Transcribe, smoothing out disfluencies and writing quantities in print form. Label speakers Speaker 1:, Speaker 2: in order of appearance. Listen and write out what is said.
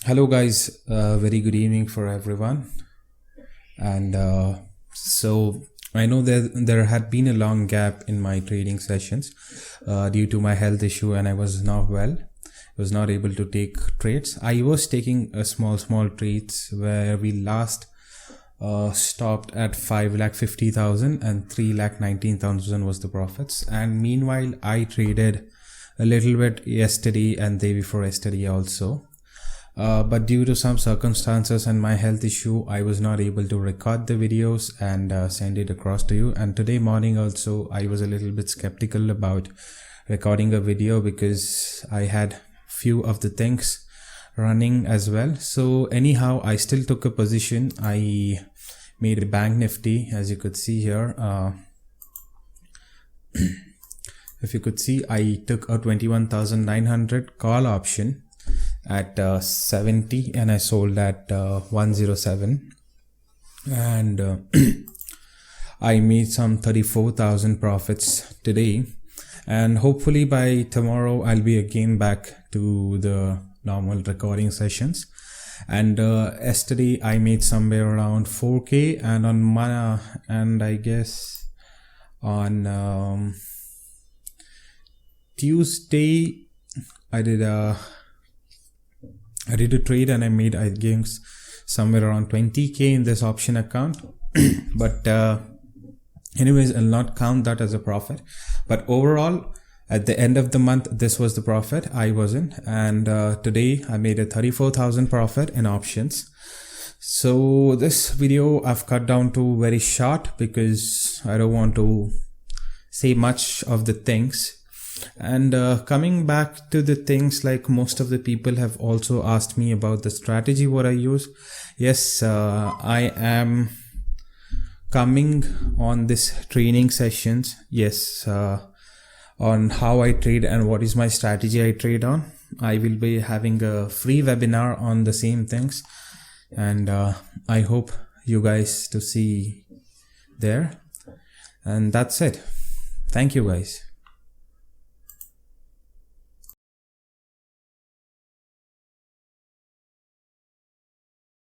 Speaker 1: Hello guys, very good evening for everyone. And so I know that there had been a long gap in my trading sessions due to my health issue, and I was not well. I was not able to take trades. I was taking a small trades where we last stopped at 5,50,000 and 3,19,000 was the profits. And meanwhile, I traded a little bit yesterday and day before yesterday also. But due to some circumstances and my health issue, I was not able to record the videos and send it across to you. And today morning also, I was a little bit skeptical about recording a video because I had few of the things running as well. So anyhow, I still took a position. I made a bank nifty, as you could see here. If you could see, I took a 21,900 call option at 70 and I sold at 107, and I made some 34,000 profits today, and hopefully by tomorrow I'll be again back to the normal recording sessions. And yesterday I made somewhere around 4k, and on Mana, and I guess on Tuesday I did a trade and I made, I guess, somewhere around 20k in this option account. But anyways, I'll not count that as a profit. But overall, at the end of the month, this was the profit I was in. And today I made a 34,000 profit in options. So this video I've cut down to very short because I don't want to say much of the things. And coming back to the things, like most of the people have also asked me about the strategy what I use. Yes, I am coming on this training sessions. Yes, on how I trade and what is my strategy I trade on. I will be having a free webinar on the same things, and I hope you guys to see there. And that's it. Thank you guys.